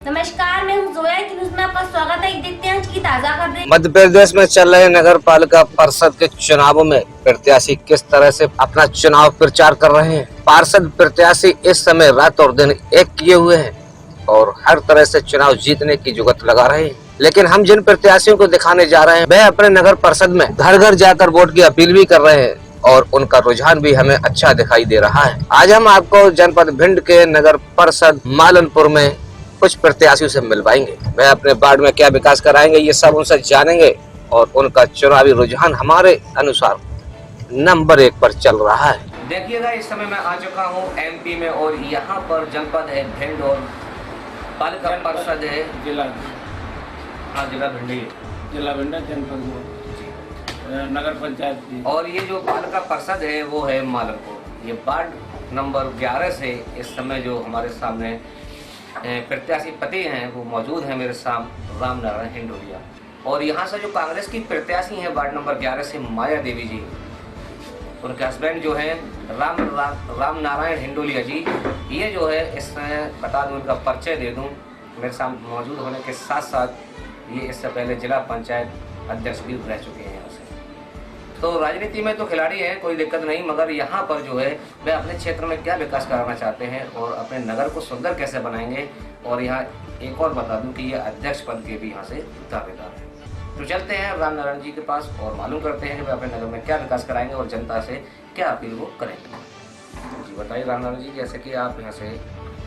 नमस्कार, मैं हूं जोया की न्यूज में आपका स्वागत है। देखते हैं आज की ताजा खबरें। मध्य प्रदेश में चल रहे नगर पालिका परिषद के चुनावों में प्रत्याशी किस तरह से अपना चुनाव प्रचार कर रहे हैं। पार्षद प्रत्याशी इस समय रात और दिन एक किए हुए हैं और हर तरह से चुनाव जीतने की जुगत लगा रहे हैं। लेकिन हम जिन प्रत्याशियों को दिखाने जा रहे हैं वह अपने नगर परिषद में घर घर जाकर वोट की अपील भी कर रहे हैं और उनका रुझान भी हमें अच्छा दिखाई दे रहा है। आज हम आपको जनपद भिंड के नगर परिषद मालनपुर में कुछ प्रत्याशियों से मिलवाएंगे। वह अपने वार्ड में क्या विकास कराएंगे ये सब उनसे जानेंगे और उनका चुनावी रुझान हमारे अनुसार नंबर 1 पर चल रहा है। देखिएगा, इस समय मैं आ चुका हूँ एमपी में और यहाँ पर जनपद है भिंड और पालिका परिषद है जिला जिला भिंडी, जिला भिंड जनपद नगर पंचायत। और ये जो पालिका परिषद है वो है मालनपुर। ये वार्ड नंबर 11 से इस समय जो हमारे सामने प्रत्याशी पति हैं वो मौजूद हैं मेरे सामने, राम नारायण हिंडोलिया। और यहाँ से जो कांग्रेस की प्रत्याशी हैं वार्ड नंबर 11 से माया देवी जी, उनके हस्बैंड जो हैं राम नारायण हिंडोलिया जी, ये जो है इसमें बता दूं, इनका परिचय दे दूं। मेरे सामने मौजूद होने के साथ साथ ये इससे पहले जिला पंचायत अध्यक्ष भी रह चुके हैं। यहाँ से तो राजनीति में तो खिलाड़ी हैं, कोई दिक्कत नहीं, मगर यहाँ पर जो है वे अपने क्षेत्र में क्या विकास कराना चाहते हैं और अपने नगर को सुंदर कैसे बनाएंगे। और यहाँ एक और बता दूं कि ये अध्यक्ष पद के भी यहाँ से दावेदार हैं। तो चलते हैं राम नारायण जी के पास और मालूम करते हैं कि वे अपने नगर में क्या विकास कराएंगे और जनता से क्या अपील वो करेंगे। जी बताइए राम नारायण जी, जैसे कि आप यहाँ से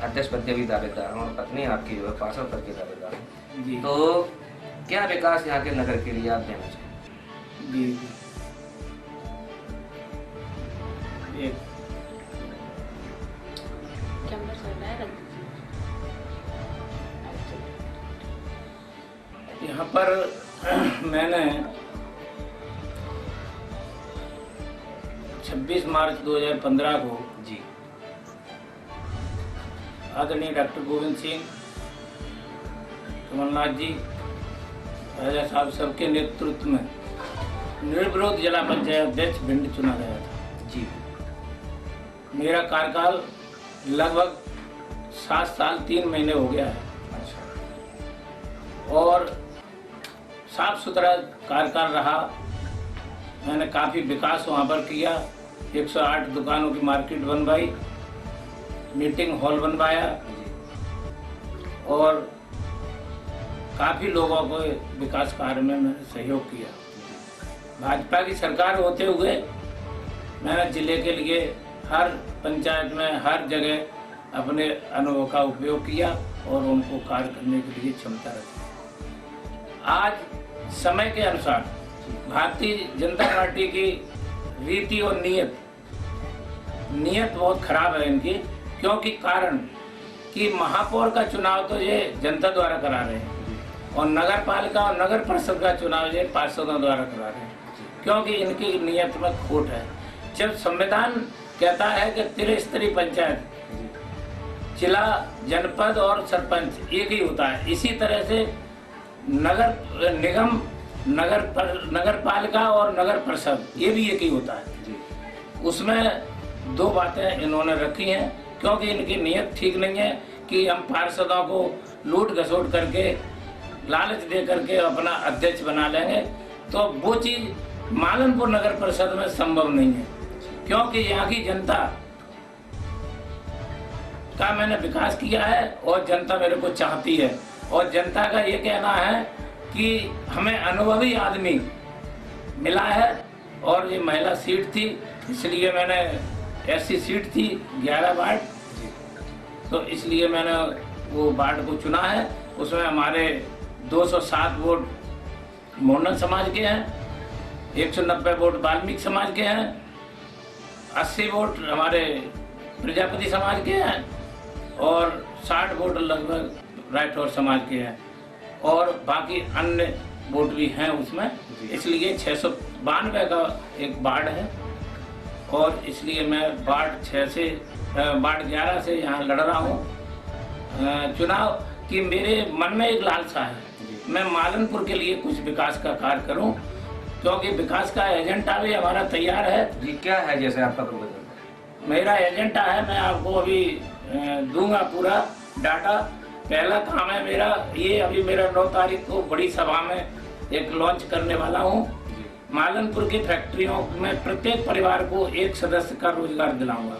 अध्यक्ष पद के भी दावेदार हैं और पत्नी आपकी जो है पार्षद पद के दावेदार हैं, तो क्या विकास यहाँ के नगर के लिए आप देना चाहेंगे? जी यहाँ पर मैंने 26 मार्च 2015 को जी आदरणीय डॉक्टर गोविंद सिंह, कमलनाथ जी, राजा साहब सबके नेतृत्व में निर्विरोध जिला पंचायत अध्यक्ष भिंड चुना गया था। जी मेरा कार्यकाल लगभग 7 साल 3 महीने हो गया है और साफ सुथरा कार्यकाल रहा। मैंने काफ़ी विकास वहाँ पर किया। 108 दुकानों की मार्केट बनवाई, मीटिंग हॉल बनवाया और काफ़ी लोगों को विकास कार्य में मैंने सहयोग किया। भाजपा की सरकार होते हुए मैंने जिले के लिए हर पंचायत में हर जगह अपने अनुभव का उपयोग किया और उनको कार्य करने के लिए क्षमता रखी। आज समय के अनुसार भारतीय जनता पार्टी की रीति और नीयत बहुत खराब है इनकी, क्योंकि कारण कि महापौर का चुनाव तो ये जनता द्वारा करा रहे हैं और नगर पालिका और नगर परिषद का चुनाव ये पार्षदों द्वारा करा रहे हैं, क्योंकि इनकी नीयत में खोट है। जब संविधान कहता है कि त्रिस्तरीय पंचायत, जिला, जनपद और सरपंच एक ही होता है, इसी तरह से नगर निगम, नगर पालिका और नगर परिषद ये भी एक ही होता है। उसमें 2 बातें इन्होंने रखी हैं, क्योंकि इनकी नीयत ठीक नहीं है कि हम पार्षदों को लूट घसोट करके लालच दे करके अपना अध्यक्ष बना लेंगे, तो वो चीज़ मालनपुर नगर परिषद में संभव नहीं है, क्योंकि यहाँ की जनता का मैंने विकास किया है और जनता मेरे को चाहती है। और जनता का ये कहना है कि हमें अनुभवी आदमी मिला है और ये महिला सीट थी, इसलिए मैंने ऐसी सीट थी 11 वार्ड, तो इसलिए मैंने वो वार्ड को चुना है। उसमें हमारे 207 वोट मोहन समाज के हैं, 190 वोट वाल्मीकि समाज के हैं, 80 वोट हमारे प्रजापति समाज के हैं और 60 वोट लगभग राठौर समाज के हैं और बाकी अन्य वोट भी हैं उसमें। इसलिए 692 का एक वार्ड है और इसलिए मैं वार्ड 11 से यहाँ लड़ रहा हूँ चुनाव कि मेरे मन में एक लालसा है, मैं मालनपुर के लिए कुछ विकास का कार्य करूँ, क्योंकि विकास का एजेंडा भी हमारा तैयार है। जी क्या है जैसे आपका प्रोपोजल? मेरा एजेंडा है, मैं आपको अभी दूंगा पूरा डाटा पहला काम है मेरा ये, अभी मेरा 9 तारीख को बड़ी सभा में एक लॉन्च करने वाला हूँ। मालनपुर की फैक्ट्रियों में प्रत्येक परिवार को एक सदस्य का रोजगार दिलाऊंगा।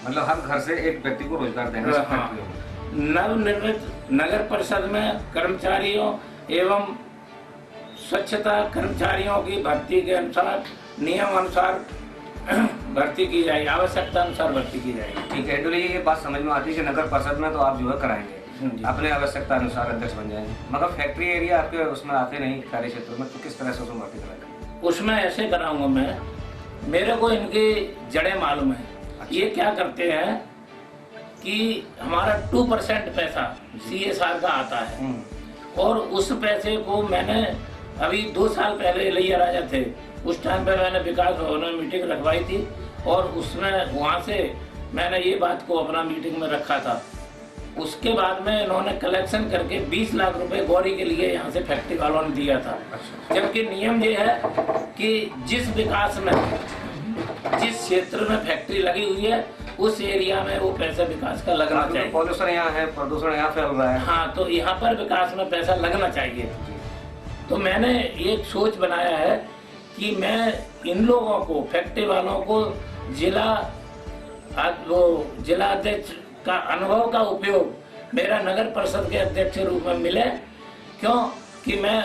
मतलब हर घर से एक व्यक्ति को रोजगार देंगे इस फैक्ट्रियों में। नवनिर्मित नगर परिषद में कर्मचारियों एवं स्वच्छता कर्मचारियों की भर्ती के अनुसार नियम अनुसार भर्ती की जाएगी, आवश्यकता अनुसार भर्ती की जाएगी। ठीक है हिंडोली जी, ये बात समझ में आती है कि नगर परिषद में तो आप जो है कराएंगे, अपने आवश्यकता अनुसार अध्यक्ष बन जाएंगे, मगर फैक्ट्री एरिया आपके उसमें आते नहीं कार्य क्षेत्र में, तो किस तरह से उसमें भर्ती कराएंगे? उसमें ऐसे कराऊंगा मैं, मेरे को इनकी जड़ें मालूम है। ये क्या करते हैं कि हमारा 2% पैसा CSR का आता है और उस पैसे को मैंने अभी 2 साल पहले लिया राजा थे, उस टाइम पे मैंने विकास भवन में मीटिंग रखवाई थी और उसमें वहाँ से मैंने ये बात को अपना मीटिंग में रखा था। उसके बाद में इन्होंने कलेक्शन करके 20 लाख रुपए गौरी के लिए यहाँ से फैक्ट्री वालों ने दिया था। जबकि नियम ये है कि जिस विकास में, जिस क्षेत्र में फैक्ट्री लगी हुई है उस एरिया में वो पैसा विकास का लगना चाहिए। पॉल्यूशन यहाँ है, प्रदूषण यहाँ फैल रहा है। हाँ, तो यहाँ पर विकास में पैसा लगना चाहिए। तो मैंने एक सोच बनाया है कि मैं इन लोगों को, फैक्ट्री वालों को जिला अध्यक्ष का अनुभव का उपयोग मेरा नगर परिषद के अध्यक्ष के रूप में मिले। क्यों कि मैं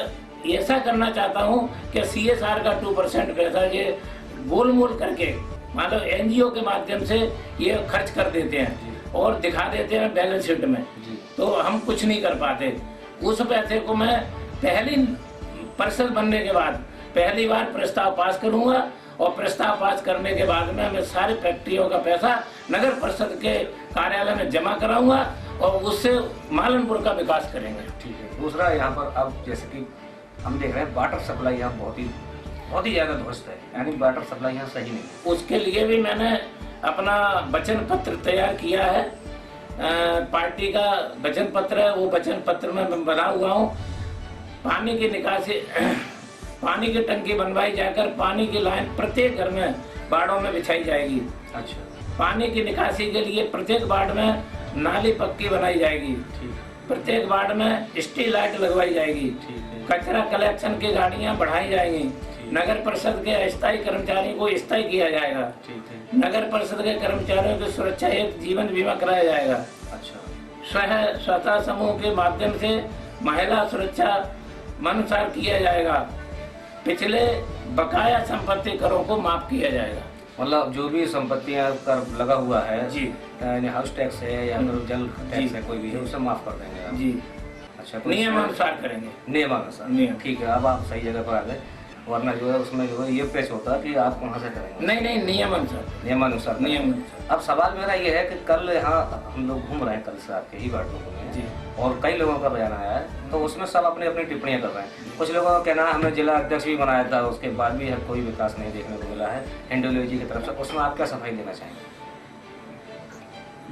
ऐसा करना चाहता हूँ कि CSR का 2% पैसा ये गोल मोल करके मतलब NGO के माध्यम से ये खर्च कर देते हैं और दिखा देते हैं बैलेंस शीट में, तो हम कुछ नहीं कर पाते। उस पैसे को मैं पहली परिषद बनने के बाद पहली बार प्रस्ताव पास करूंगा और प्रस्ताव पास करने के बाद में मैं सारे फैक्ट्रियों का पैसा नगर परिषद के कार्यालय में जमा कराऊंगा और उससे मालनपुर का विकास करेंगे। ठीक है। दूसरा यहाँ पर अब जैसे कि हम देख रहे हैं वाटर सप्लाई यहाँ बहुत ही ज़्यादा ध्वस्त है, यानी वाटर सप्लाई यहाँ सही नहीं है। उसके लिए भी मैंने अपना वचन पत्र तैयार किया है, पार्टी का वचन पत्र है, वो वचन पत्र में मैं बना हुआ हूँ। पानी की निकासी, पानी की टंकी बनवाई जाकर पानी की लाइन प्रत्येक घर में बाड़ों में बिछाई जाएगी। अच्छा। पानी की निकासी के लिए प्रत्येक वार्ड में नाली पक्की बनाई जाएगी। प्रत्येक वार्ड में स्ट्रीट लाइट लगवाई जाएगी। कचरा कलेक्शन की गाड़ियां बढ़ाई जाएंगी। नगर परिषद के अस्थायी कर्मचारियों को स्थायी किया जाएगा। नगर परिषद के कर्मचारियों की सुरक्षा हेतु जीवन बीमा कराया जाएगा। अच्छा। स्वतः समूह के माध्यम से महिला सुरक्षा अनुसार किया जाएगा। पिछले बकाया संपत्ति करों को माफ किया जाएगा। मतलब जो भी संपत्तियां कर लगा हुआ है जी, यानी हाउस टैक्स है या फिर जल टैक्स है, कोई भी है उसे माफ कर देंगे आप। जी। अच्छा, नियमानुसार करेंगे। नियमानुसार, ठीक है। अब आप सही जगह पर आ गए, वरना जो है उसमें जो है ये पेश होता है कि आप कहाँ से करेंगे। नहीं, नियमानुसार। अब सवाल मेरा ये है कि कल यहाँ हम लोग घूम रहे हैं, कल से आपके ही वार्डों में और कई लोगों का बयान आया है, तो उसमें सब अपनी अपनी टिप्पणियां कर रहे हैं। कुछ लोगों का कहना है हमने जिला अध्यक्ष भी बनाया था, उसके बाद भी कोई विकास नहीं देखने को मिला है हिंडोली जी की तरफ से। उसमें आप क्या सफाई देना चाहेंगे?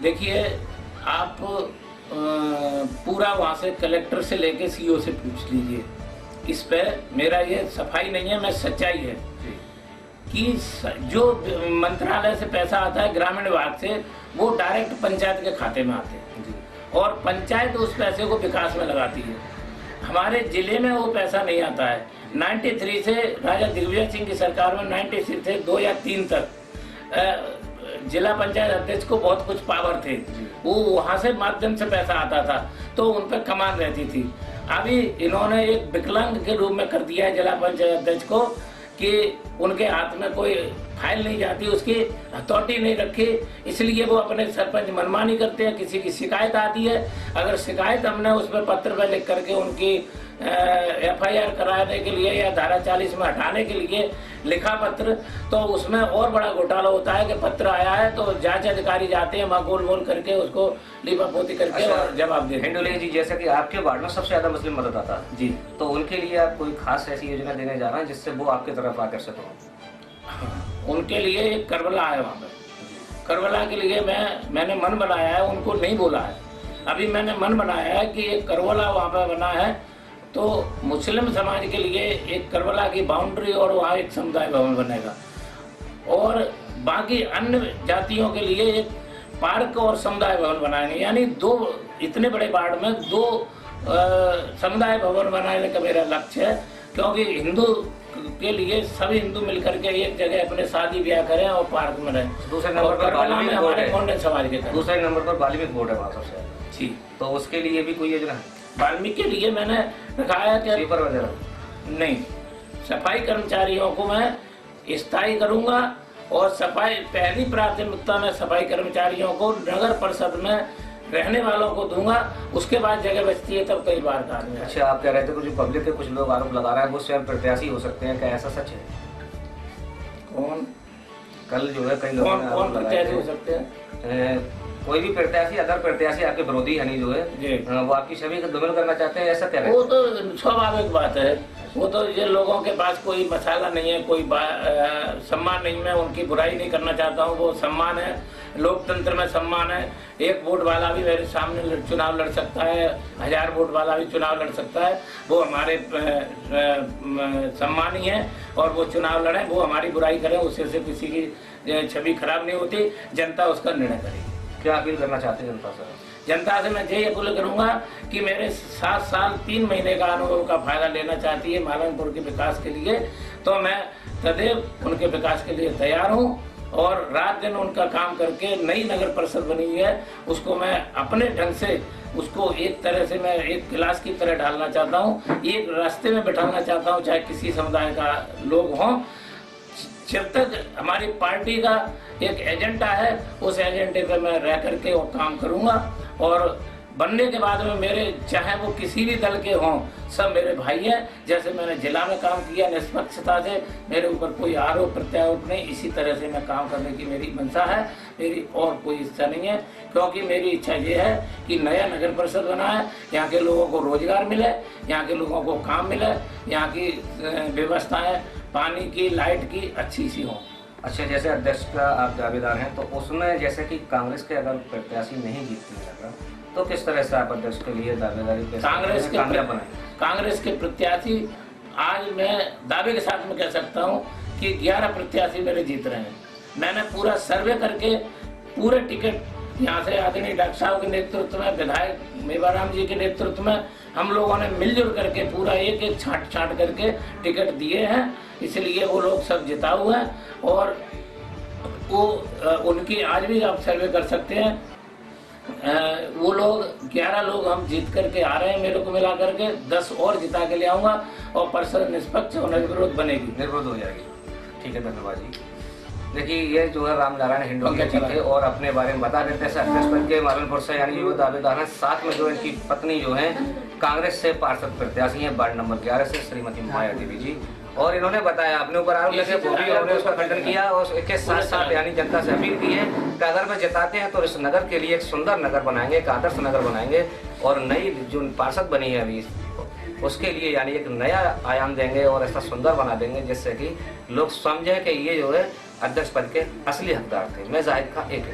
देखिए, आप पूरा वहाँ से कलेक्टर से लेके CO से पूछ लीजिए। इस पे मेरा ये सफाई नहीं है, मैं सच्चाई है कि जो मंत्रालय से पैसा आता है ग्रामीण विभाग से, वो डायरेक्ट पंचायत के खाते में आते हैं और पंचायत उस पैसे को विकास में लगाती है। हमारे जिले में वो पैसा नहीं आता है। 93 से राजा दिग्विजय सिंह की सरकार में 96 से 2 या 3 तक जिला पंचायत अध्यक्ष को बहुत कुछ पावर थे, वो वहाँ से माध्यम से पैसा आता था, तो उन पर कमान रहती थी। अभी इन्होंने एक विकलांग के रूप में कर दिया है जिला पंचायत अध्यक्ष को कि उनके हाथ में कोई फाइल नहीं जाती, उसकी हथौटी नहीं रखी, इसलिए वो अपने सरपंच मनमानी करते हैं। किसी की शिकायत आती है, अगर शिकायत हमने उसमें पत्र पर लिख करके उनकी FIR कराने के लिए या धारा 40 में हटाने के लिए लिखा पत्र, तो उसमें और बड़ा घोटाला होता है कि पत्र आया है तो जांच अधिकारी जाते हैं वहाँ गोल मोल करके उसको लिपापोती करके और जवाब देते हैं। हिंडोली जी, जैसे कि आपके वार्ड में सबसे ज्यादा मुस्लिम मतदाता है जी, तो उनके लिए आप कोई खास ऐसी योजना देने जा रहे हैं जिससे वो आपकी तरफ आकर्षित हो? उनके लिए एक करबला है वहाँ पे। करबला के लिए मैंने मन बनाया है, उनको नहीं बोला है अभी। मैंने मन बनाया है कि एक करबला वहाँ पे बना है, तो मुस्लिम समाज के लिए एक करबला की बाउंड्री और वहाँ एक समुदाय भवन बनेगा और बाकी अन्य जातियों के लिए एक पार्क और समुदाय भवन बनाएंगे, यानी दो इतने बड़े वार्ड में 2 समुदाय भवन बनाने का मेरा लक्ष्य है। क्योंकि हिंदू के लिए सभी हिंदू मिलकर के एक जगह अपने शादी ब्याह करें और पार्क में रहें। दूसरे नंबर पर वाल्मीकि बोर्ड है, मोंडन समाज के दूसरे नंबर पर वाल्मीकि बोर्ड है वहाँ सबसे जी। तो उसके लिए भी कोई योजना है? वाल्मीकि के लिए मैंने रखा है कि स्वीपर वगैरह नहीं, सफाई कर्मचारियों को मैं स्थायी करूंगा और सफाई पहली प्राथमिकता में सफाई कर्मचारियों को नगर परिषद में रहने वालों को दूंगा। उसके बाद जगह बचती है तब कई बार काम में। अच्छा, आप कह रहे थे कुछ पब्लिक के कुछ लोग आरोप लगा रहे हैं वो स्वयं प्रत्याशी हो सकते हैं, क्या ऐसा सच है? कौन कल जो है कई लोगों ने कौन आरोप लगाए प्रत्याशी हो थे। सकते हैं? कोई भी प्रत्याशी, अदर प्रत्याशी आपके विरोधी यानी जो जी। है वो आपकी छवि का दुर्बल करना चाहते हैं, ऐसा कह रहे वो हैं? तो स्वाभाविक बात है। वो तो ये लोगों के पास कोई मसाला नहीं है, कोई सम्मान नहीं। मैं उनकी बुराई नहीं करना चाहता हूँ, वो सम्मान है, लोकतंत्र में सम्मान है। 1 वोट वाला भी मेरे सामने चुनाव लड़ सकता है, 1000 वोट वाला भी चुनाव लड़ सकता है। वो हमारे सम्मान ही है और वो चुनाव लड़े, वो हमारी बुराई करें, उससे से किसी की छवि खराब नहीं होती। जनता उसका निर्णय करेगी। क्या अपील करना चाहते हैं जनता से? जनता से मैं यही अपील करूंगा कि मेरे 7 साल 3 महीने का अनुभव का फायदा लेना चाहती है मालनपुर के विकास के लिए, तो मैं सदैव उनके विकास के लिए तैयार हूं और रात दिन उनका काम करके नई नगर परिषद बनी हुई है उसको मैं अपने ढंग से उसको एक तरह से मैं एक गिलास की तरह डालना चाहता हूं, एक रास्ते में बैठाना चाहता हूं, चाहे किसी समुदाय का लोग हों। जब तक हमारी पार्टी का एक एजेंडा है उस एजेंडे पे मैं रह करके वो काम करूंगा और बनने के बाद में मेरे चाहे वो किसी भी दल के हों सब मेरे भाई हैं। जैसे मैंने जिला में काम किया निष्पक्षता से, मेरे ऊपर कोई आरोप प्रत्यारोप नहीं, इसी तरह से मैं काम करने की मेरी मंशा है। मेरी और कोई इच्छा नहीं है, क्योंकि मेरी इच्छा ये है कि नया नगर परिषद बनाए, यहाँ के लोगों को रोजगार मिले, यहाँ के लोगों को काम मिले, यहाँ की व्यवस्थाएं पानी की लाइट की अच्छी सी हों। अच्छा, जैसे अध्यक्ष का आप दावेदार हैं तो उसमें जैसे कि कांग्रेस के अगर प्रत्याशी नहीं जीतने लगा तो किस तरह से आप अध्यक्ष के लिए दावेदारी कांग्रेस के प्रत्याशी आज मैं दावे के साथ में कह सकता हूं कि 11 प्रत्याशी मेरे जीत रहे हैं। मैंने पूरा सर्वे करके पूरे टिकट यहाँ से आदरणीय डॉक्टर साहब के नेतृत्व में, विधायक मेवाराम जी के नेतृत्व में हम लोगों ने मिलजुल करके पूरा एक छांट करके टिकट दिए हैं। इसलिए वो लोग सब जिता हुए हैं और वो उनकी आज भी आप सर्वे कर सकते हैं। वो लोग 11 लोग हम जीत करके आ रहे हैं, मेरे को मिला करके 10 और जिता के ले आऊंगा और परिषद निष्पक्ष और निर्विरोध बनेगी, निर्विरोध हो जाएगी। ठीक है, धन्यवाद जी। देखिए, ये जो है रामनारायण हिंडोलिया जी थे और अपने बारे में बता देते हैं अध्यक्ष पद के मालनपुर से यानी वो दावेदार हैं। साथ में जो इनकी पत्नी जो है कांग्रेस से पार्षद प्रत्याशी हैं वार्ड नंबर 11 से श्रीमती माया देवी जी, और इन्होंने बताया अपने ऊपर आरोप लगे वो भी उन्होंने उसका खंडन किया और इसके साथ साथ यानी जनता से अपील की है कि अगर वे जिताते हैं तो इस नगर के लिए एक सुंदर नगर बनाएंगे, एक आदर्श नगर बनाएंगे और नई जो पार्षद बनी है अभी उसके लिए यानी एक नया आयाम देंगे और ऐसा सुंदर बना देंगे जिससे कि लोग समझें कि ये जो है अध्यक्ष पद के असली हकदार थे। मैं जाहिद का एक